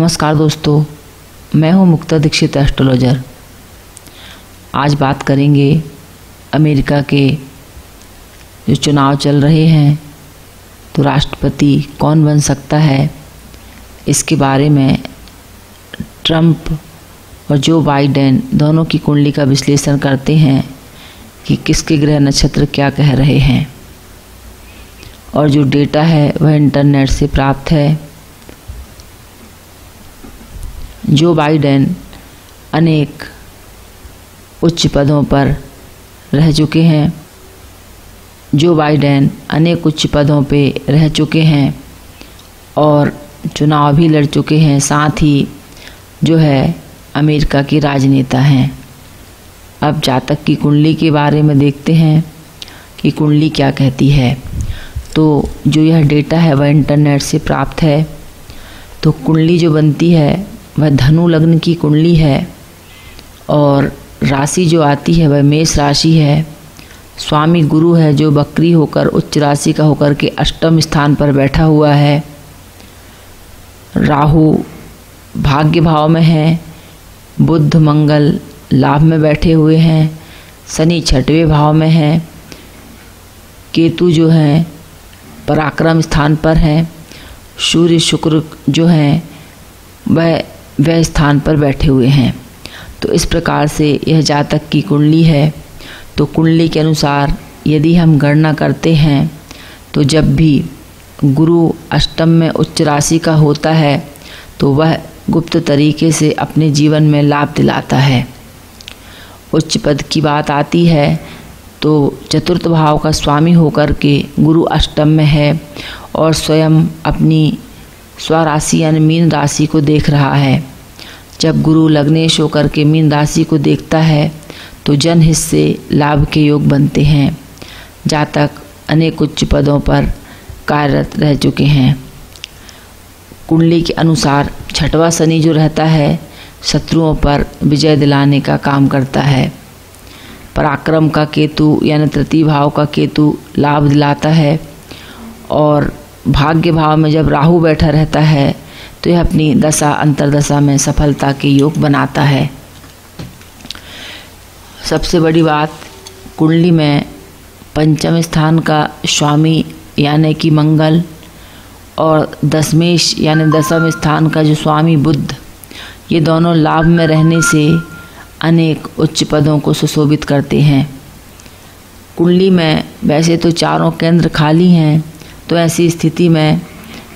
नमस्कार दोस्तों, मैं हूं मुक्ता दीक्षित एस्ट्रोलॉजर। आज बात करेंगे अमेरिका के जो चुनाव चल रहे हैं, तो राष्ट्रपति कौन बन सकता है, इसके बारे में ट्रंप और जो बाइडेन दोनों की कुंडली का विश्लेषण करते हैं कि किसके ग्रह नक्षत्र क्या कह रहे हैं। और जो डेटा है वह इंटरनेट से प्राप्त है। जो बाइडेन अनेक उच्च पदों पर रह चुके हैं, जो बाइडेन अनेक उच्च पदों पे रह चुके हैं और चुनाव भी लड़ चुके हैं, साथ ही जो है अमेरिका के राजनेता हैं। अब जातक की कुंडली के बारे में देखते हैं कि कुंडली क्या कहती है। तो जो यह डेटा है वह इंटरनेट से प्राप्त है। तो कुंडली जो बनती है वह धनु लग्न की कुंडली है और राशि जो आती है वह मेष राशि है। स्वामी गुरु है जो बकरी होकर उच्च राशि का होकर के अष्टम स्थान पर बैठा हुआ है। राहु भाग्य भाव में है, बुध मंगल लाभ में बैठे हुए हैं, शनि छठवें भाव में है, केतु जो है पराक्रम स्थान पर है, सूर्य शुक्र जो है वह स्थान पर बैठे हुए हैं। तो इस प्रकार से यह जातक की कुंडली है। तो कुंडली के अनुसार यदि हम गणना करते हैं तो जब भी गुरु अष्टम में उच्च राशि का होता है तो वह गुप्त तरीके से अपने जीवन में लाभ दिलाता है। उच्च पद की बात आती है तो चतुर्थ भाव का स्वामी होकर के गुरु अष्टम में है और स्वयं अपनी स्वराशि यानी मीन राशि को देख रहा है। जब गुरु लग्नेश होकर के मीन राशि को देखता है तो जनहित से लाभ के योग बनते हैं। जातक अनेक उच्च पदों पर कार्यरत रह चुके हैं। कुंडली के अनुसार छठवां शनि जो रहता है शत्रुओं पर विजय दिलाने का काम करता है। पराक्रम का केतु यानी तृतीय भाव का केतु लाभ दिलाता है और भाग्य भाव में जब राहु बैठा रहता है तो यह अपनी दशा अंतरदशा में सफलता के योग बनाता है। सबसे बड़ी बात, कुंडली में पंचम स्थान का स्वामी यानी कि मंगल और दशमेश यानी दशम स्थान का जो स्वामी बुध, ये दोनों लाभ में रहने से अनेक उच्च पदों को सुशोभित करते हैं। कुंडली में वैसे तो चारों केंद्र खाली हैं, तो ऐसी स्थिति में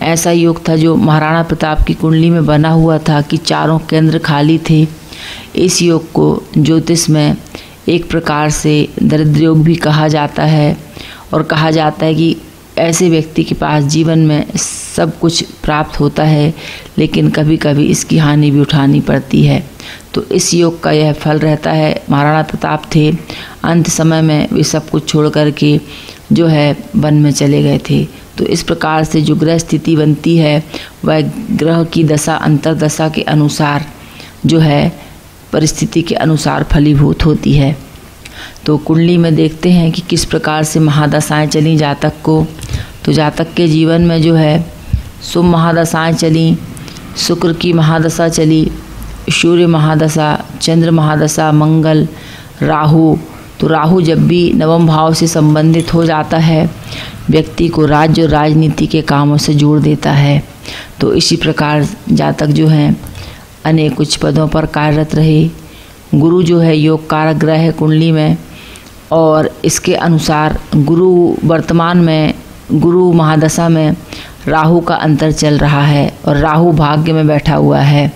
ऐसा योग था जो महाराणा प्रताप की कुंडली में बना हुआ था कि चारों केंद्र खाली थे। इस योग को ज्योतिष में एक प्रकार से दरिद्र योग भी कहा जाता है और कहा जाता है कि ऐसे व्यक्ति के पास जीवन में सब कुछ प्राप्त होता है लेकिन कभी कभी इसकी हानि भी उठानी पड़ती है। तो इस योग का यह फल रहता है। महाराणा प्रताप थे, अंत समय में वे सब कुछ छोड़ करके जो है वन में चले गए थे। तो इस प्रकार से जो ग्रह स्थिति बनती है वह ग्रह की दशा अंतरदशा के अनुसार जो है परिस्थिति के अनुसार फलीभूत होती है। तो कुंडली में देखते हैं कि किस प्रकार से महादशाएं चली जातक को। तो जातक के जीवन में जो है शुभ महादशाएं चली, शुक्र की महादशा चली, सूर्य महादशा, चंद्र महादशा, मंगल, राहु। तो राहु जब भी नवम भाव से संबंधित हो जाता है व्यक्ति को राज्य और राजनीति के कामों से जोड़ देता है। तो इसी प्रकार जातक जो हैं अनेक उच्च पदों पर कार्यरत रहे। गुरु जो है योग कारक ग्रह है कुंडली में और इसके अनुसार गुरु वर्तमान में गुरु महादशा में राहु का अंतर चल रहा है और राहु भाग्य में बैठा हुआ है।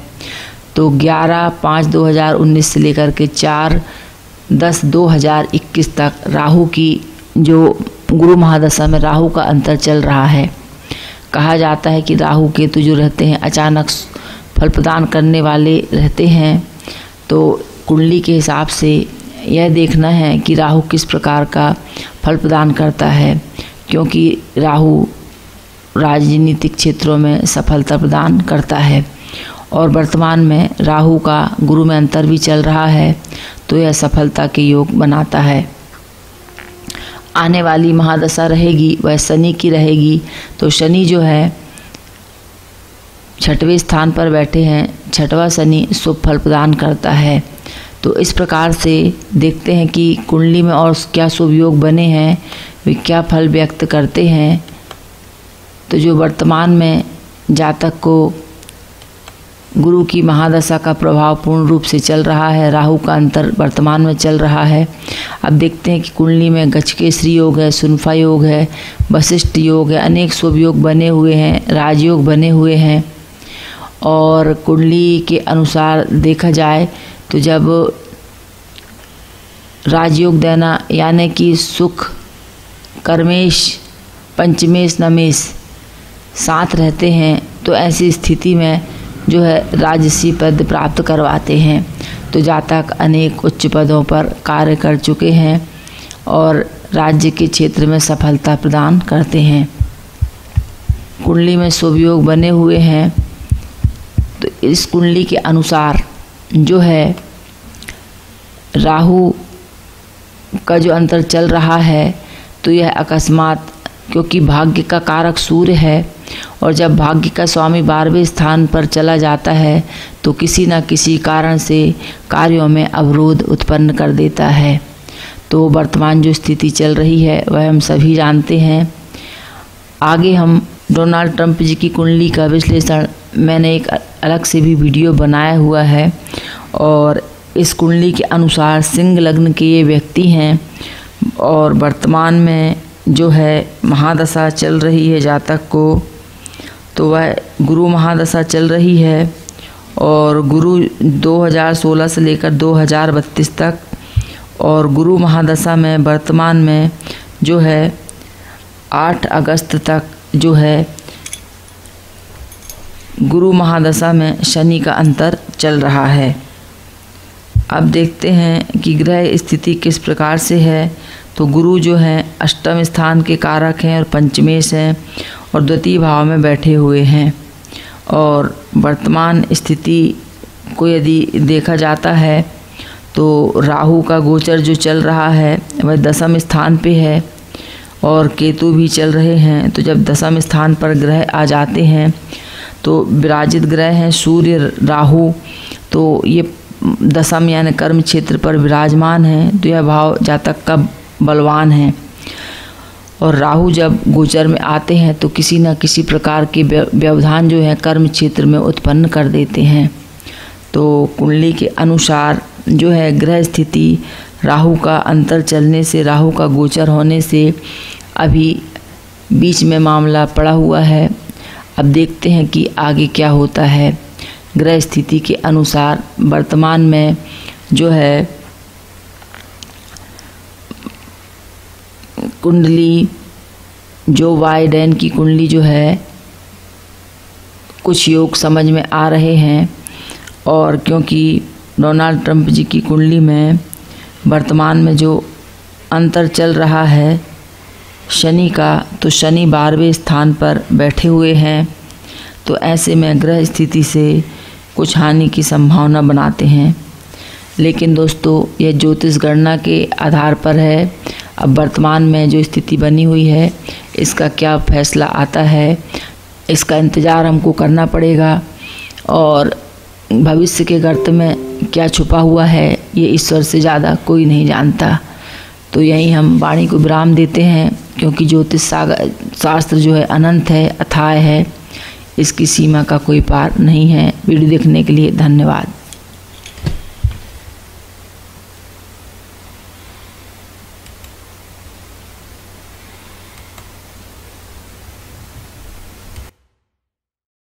तो 11/5/2019 से लेकर के 4/10/2021 तक राहु की जो गुरु महादशा में राहु का अंतर चल रहा है। कहा जाता है कि राहु केतु जो रहते हैं अचानक फल प्रदान करने वाले रहते हैं। तो कुंडली के हिसाब से यह देखना है कि राहु किस प्रकार का फल प्रदान करता है, क्योंकि राहु राजनीतिक क्षेत्रों में सफलता प्रदान करता है और वर्तमान में राहु का गुरु में अंतर भी चल रहा है तो यह सफलता के योग बनाता है। आने वाली महादशा रहेगी वह शनि की रहेगी। तो शनि जो है छठवें स्थान पर बैठे हैं। छठवां शनि शुभ फल प्रदान करता है। तो इस प्रकार से देखते हैं कि कुंडली में और क्या शुभ योग बने हैं, वे क्या फल व्यक्त करते हैं। तो जो वर्तमान में जातक को गुरु की महादशा का प्रभाव पूर्ण रूप से चल रहा है, राहु का अंतर वर्तमान में चल रहा है। अब देखते हैं कि कुंडली में गजकेसरी योग है, सुनफा योग है, वशिष्ठ योग है, अनेक शुभ योग बने हुए हैं, राजयोग बने हुए हैं। और कुंडली के अनुसार देखा जाए तो जब राजयोग देना यानी कि सुख, कर्मेश, पंचमेश, नमेश साथ रहते हैं तो ऐसी स्थिति में जो है राजसी पद प्राप्त करवाते हैं। तो जातक अनेक उच्च पदों पर कार्य कर चुके हैं और राज्य के क्षेत्र में सफलता प्रदान करते हैं। कुंडली में शुभ योग बने हुए हैं। तो इस कुंडली के अनुसार जो है राहु का जो अंतर चल रहा है तो यह अकस्मात, क्योंकि भाग्य का कारक सूर्य है और जब भाग्य का स्वामी 12वें स्थान पर चला जाता है तो किसी न किसी कारण से कार्यों में अवरोध उत्पन्न कर देता है। तो वर्तमान जो स्थिति चल रही है वह हम सभी जानते हैं। आगे हम डोनाल्ड ट्रंप जी की कुंडली का विश्लेषण मैंने एक अलग से भी वीडियो बनाया हुआ है और इस कुंडली के अनुसार सिंह लग्न के ये व्यक्ति हैं और वर्तमान में जो है महादशा चल रही है जातक को, तो वह गुरु महादशा चल रही है और गुरु 2016 से लेकर 2032 तक, और गुरु महादशा में वर्तमान में जो है 8 अगस्त तक जो है गुरु महादशा में शनि का अंतर चल रहा है। अब देखते हैं कि ग्रह स्थिति किस प्रकार से है। तो गुरु जो हैं अष्टम स्थान के कारक हैं और पंचमेश हैं और द्वितीय भाव में बैठे हुए हैं। और वर्तमान स्थिति को यदि देखा जाता है तो राहु का गोचर जो चल रहा है वह दसम स्थान पे है और केतु भी चल रहे हैं। तो जब दसम स्थान पर ग्रह आ जाते हैं तो विराजित ग्रह हैं सूर्य, राहु, तो ये दसम यानी कर्म क्षेत्र पर विराजमान है। तो यह भाव जातक का बलवान है और राहु जब गोचर में आते हैं तो किसी न किसी प्रकार के व्यवधान जो है कर्म क्षेत्र में उत्पन्न कर देते हैं। तो कुंडली के अनुसार जो है ग्रह स्थिति राहु का अंतर चलने से, राहु का गोचर होने से अभी बीच में मामला पड़ा हुआ है। अब देखते हैं कि आगे क्या होता है। ग्रह स्थिति के अनुसार वर्तमान में जो है कुंडली जो बाइडेन की कुंडली जो है कुछ योग समझ में आ रहे हैं और क्योंकि डोनाल्ड ट्रंप जी की कुंडली में वर्तमान में जो अंतर चल रहा है शनि का, तो शनि 12वें स्थान पर बैठे हुए हैं। तो ऐसे में ग्रह स्थिति से कुछ हानि की संभावना बनाते हैं। लेकिन दोस्तों यह ज्योतिष गणना के आधार पर है। अब वर्तमान में जो स्थिति बनी हुई है इसका क्या फैसला आता है इसका इंतज़ार हमको करना पड़ेगा और भविष्य के गर्त में क्या छुपा हुआ है ये ईश्वर से ज़्यादा कोई नहीं जानता। तो यहीं हम वाणी को विराम देते हैं क्योंकि ज्योतिष शास्त्र जो है अनंत है, अथाह है, इसकी सीमा का कोई पार नहीं है। वीडियो देखने के लिए धन्यवाद।